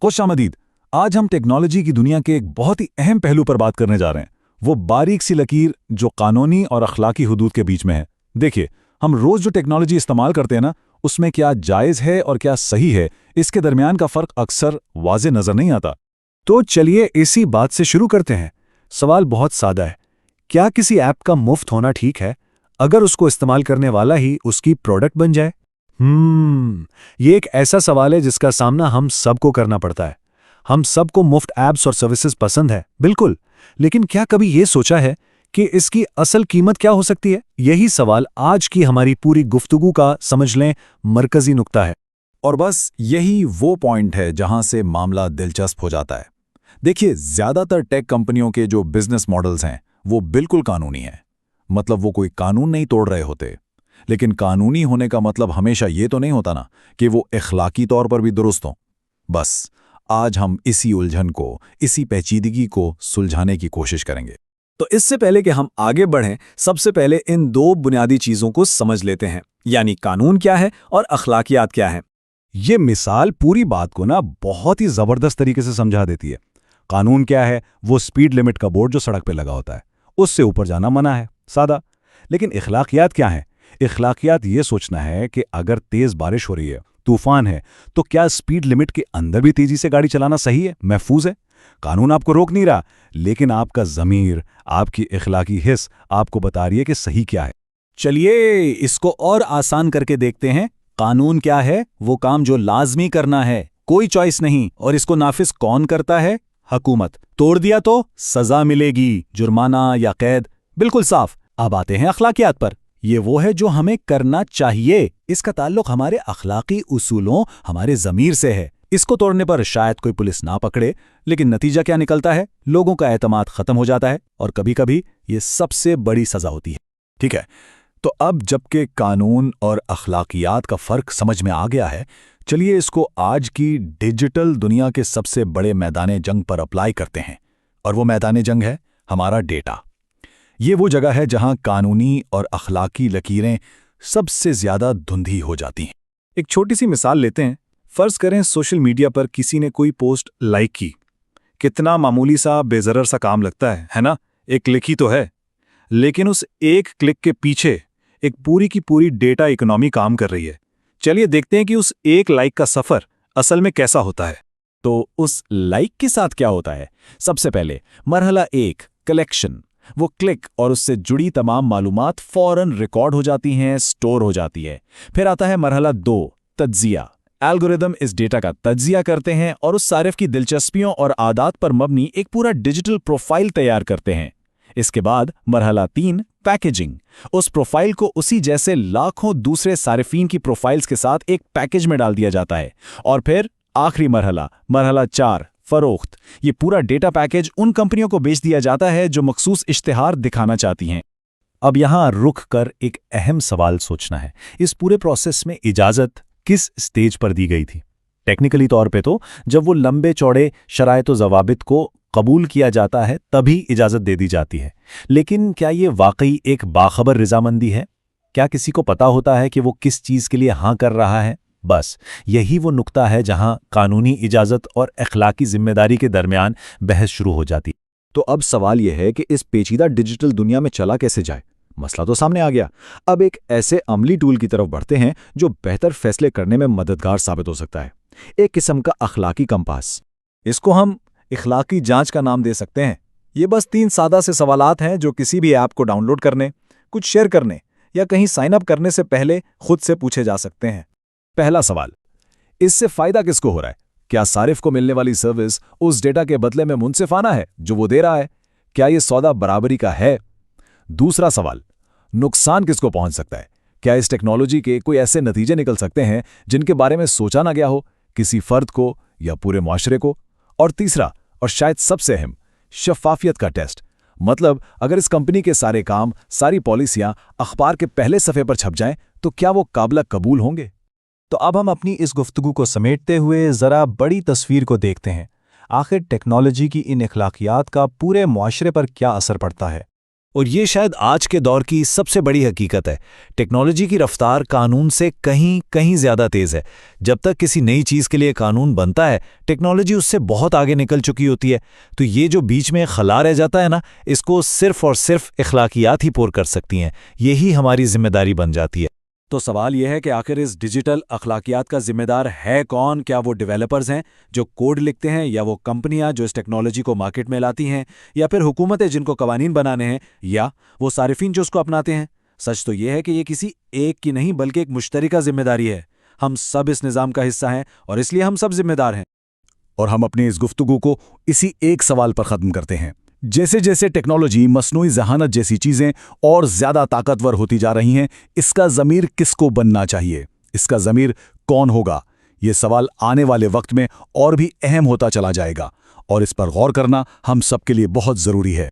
खुश आमदीद। आज हम टेक्नोलॉजी की दुनिया के एक बहुत ही अहम पहलू पर बात करने जा रहे हैं, वो बारीक सी लकीर जो कानूनी और अखलाकी हुदूद के बीच में है। देखिए, हम रोज जो टेक्नोलॉजी इस्तेमाल करते हैं ना, उसमें क्या जायज़ है और क्या सही है, इसके दरमियान का फ़र्क अक्सर वाज़े नज़र नहीं आता। तो चलिए इसी बात से शुरू करते हैं। सवाल बहुत सादा है, क्या किसी ऐप का मुफ्त होना ठीक है अगर उसको इस्तेमाल करने वाला ही उसकी प्रोडक्ट बन जाए? ये एक ऐसा सवाल है जिसका सामना हम सबको करना पड़ता है। हम सबको मुफ्त ऐप्स और सर्विसेज पसंद है, बिल्कुल, लेकिन क्या कभी ये सोचा है कि इसकी असल कीमत क्या हो सकती है? यही सवाल आज की हमारी पूरी गुफ्तगू का, समझ लें, मरकजी नुक्ता है। और बस यही वो पॉइंट है जहां से मामला दिलचस्प हो जाता है। देखिए, ज़्यादातर टेक कंपनियों के जो बिजनेस मॉडल्स हैं वो बिल्कुल कानूनी हैं। मतलब वो कोई कानून नहीं तोड़ रहे होते। लेकिन कानूनी होने का मतलब हमेशा ये तो नहीं होता ना कि वो इखलाकी तौर पर भी दुरुस्त हों। बस आज हम इसी उलझन को, इसी पेचीदगी को सुलझाने की कोशिश करेंगे। तो इससे पहले कि हम आगे बढ़ें, सबसे पहले इन दो बुनियादी चीज़ों को समझ लेते हैं, यानी कानून क्या है और अखलाकियात क्या है। ये मिसाल पूरी बात को ना बहुत ही ज़बरदस्त तरीके से समझा देती है। कानून क्या है? वो स्पीड लिमिट का बोर्ड जो सड़क पे लगा होता है, उससे ऊपर जाना मना है, सादा। लेकिन इखलाकियात क्या है? इखलाकियात ये सोचना है कि अगर तेज बारिश हो रही है, तूफान है, तो क्या स्पीड लिमिट के अंदर भी तेजी से गाड़ी चलाना सही है, महफूज है? कानून आपको रोक नहीं रहा, लेकिन आपका ज़मीर, आपकी इखलाकी हिस्स आपको बता रही है कि सही क्या है। चलिए इसको और आसान करके देखते हैं। कानून क्या है? वो काम जो लाजमी करना है, कोई चॉइस नहीं, और इसको नाफिज कौन करता है? हुकूमत। तोड़ दिया तो सजा मिलेगी, जुर्माना या कैद, बिल्कुल साफ। अब आते हैं अखलाकियात पर। ये वो है जो हमें करना चाहिए। इसका ताल्लुक हमारे अखलाकी उसूलों, हमारे ज़मीर से है। इसको तोड़ने पर शायद कोई पुलिस ना पकड़े, लेकिन नतीजा क्या निकलता है? लोगों का एतमाद खत्म हो जाता है, और कभी कभी ये सबसे बड़ी सजा होती है। ठीक है, तो अब जबकि कानून और अखलाकियात का फ़र्क समझ में आ गया है, चलिए इसको आज की डिजिटल दुनिया के सबसे बड़े मैदान जंग पर अप्लाई करते हैं। और वो मैदान जंग है हमारा डेटा। ये वो जगह है जहां कानूनी और अखलाकी लकीरें सबसे ज़्यादा धुंधी हो जाती हैं। एक छोटी सी मिसाल लेते हैं। फर्ज करें सोशल मीडिया पर किसी ने कोई पोस्ट लाइक की। कितना मामूली सा, बेज़रर सा काम लगता है ना? एक क्लिक ही तो है। लेकिन उस एक क्लिक के पीछे एक पूरी की पूरी डेटा इकोनॉमी काम कर रही है। चलिए देखते हैं कि उस एक लाइक का सफ़र असल में कैसा होता है। तो उस लाइक के साथ क्या होता है? सबसे पहले मरहला 1, कलेक्शन। वो क्लिक और उससे जुड़ी तमाम मालूमात फौरन रिकॉर्ड हो जाती हैं, स्टोर हो जाती है। फिर आता है मरहला 2, तज्जिया। एल्गोरिदम इस डेटा का तज्जिया करते हैं और उस सारिफ की दिलचस्पियों और आदत पर मबनी एक पूरा डिजिटल प्रोफाइल तैयार करते हैं। इसके बाद मरहला 3, पैकेजिंग। उस प्रोफाइल को उसी जैसे लाखों दूसरे सारिफीन की प्रोफाइल्स के साथ एक पैकेज में डाल दिया जाता है। और फिर आखिरी मरहला 4, फरोख्त। ये पूरा डेटा पैकेज उन कंपनियों को बेच दिया जाता है जो मखसूस इश्तिहार दिखाना चाहती हैं। अब यहां रुक कर एक अहम सवाल सोचना है, इस पूरे प्रोसेस में इजाज़त किस स्टेज पर दी गई थी? टेक्निकली तौर पे तो जब वो लंबे चौड़े शराइत व ज़वाबित को कबूल किया जाता है तभी इजाज़त दे दी जाती है। लेकिन क्या ये वाकई एक बाखबर रजामंदी है? क्या किसी को पता होता है कि वो किस चीज़ के लिए हाँ कर रहा है? बस यही वो नुक्ता है जहां कानूनी इजाज़त और अखलाकी जिम्मेदारी के दरमियान बहस शुरू हो जाती। तो अब सवाल यह है कि इस पेचीदा डिजिटल दुनिया में चला कैसे जाए? मसला तो सामने आ गया। अब एक ऐसे अमली टूल की तरफ बढ़ते हैं जो बेहतर फैसले करने में मददगार साबित हो सकता है। एक किस्म का अखलाकी कंपास। इसको हम इखलाकी जांच का नाम दे सकते हैं। ये बस 3 सादा से सवालात हैं जो किसी भी ऐप को डाउनलोड करने, कुछ शेयर करने या कहीं साइन अप करने से पहले खुद से पूछे जा सकते हैं। पहला सवाल, इससे फायदा किसको हो रहा है? क्या सारिफ को मिलने वाली सर्विस उस डेटा के बदले में मुनसिफाना है जो वो दे रहा है? क्या ये सौदा बराबरी का है? दूसरा सवाल, नुकसान किसको पहुंच सकता है? क्या इस टेक्नोलॉजी के कोई ऐसे नतीजे निकल सकते हैं जिनके बारे में सोचा ना गया हो, किसी फर्द को या पूरे मुआशरे को? और तीसरा, और शायद सबसे अहम, शफाफियत का टेस्ट। मतलब अगर इस कंपनी के सारे काम, सारी पॉलिसियां अखबार के पहले सफ़े पर छप जाएं तो क्या वो काबिल कबूल होंगे? तो अब हम अपनी इस गुफ्तगू को समेटते हुए ज़रा बड़ी तस्वीर को देखते हैं। आखिर टेक्नोलॉजी की इन इखलाकियात का पूरे मुआशरे पर क्या असर पड़ता है? اور یہ شاید آج کے دور کی سب سے بڑی حقیقت ہے۔ ٹیکنالوجی کی رفتار قانون سے کہیں زیادہ تیز ہے۔ جب تک کسی نئی چیز کے لیے قانون بنتا ہے، ٹیکنالوجی اس سے بہت آگے نکل چکی ہوتی ہے، تو یہ جو بیچ میں خلا رہ جاتا ہے نا، اس کو صرف اور صرف اخلاقیات ہی پور کر سکتی ہیں۔ یہی ہماری ذمہ داری بن جاتی ہے۔ تو سوال یہ ہے کہ آخر اس ڈیجیٹل اخلاقیات کا ذمہ دار ہے کون؟ کیا وہ ڈیولپرز ہیں جو کوڈ لکھتے ہیں، یا وہ کمپنیاں جو اس ٹیکنالوجی کو مارکیٹ میں لاتی ہیں، یا پھر حکومتیں جن کو قوانین بنانے ہیں، یا وہ صارفین جو اس کو اپناتے ہیں؟ سچ تو یہ ہے کہ یہ کسی ایک کی نہیں بلکہ ایک مشترکہ ذمہ داری ہے۔ ہم سب اس نظام کا حصہ ہیں اور اس لیے ہم سب ذمہ دار ہیں۔ اور ہم اپنی اس گفتگو کو اسی ایک سوال پر ختم کرتے ہیں۔ جیسے جیسے ٹیکنالوجی، مصنوعی ذہانت جیسی چیزیں اور زیادہ طاقتور ہوتی جا رہی ہیں، اس کا ضمیر کس کو بننا چاہیے؟ اس کا ضمیر کون ہوگا؟ یہ سوال آنے والے وقت میں اور بھی اہم ہوتا چلا جائے گا، اور اس پر غور کرنا ہم سب کے لیے بہت ضروری ہے۔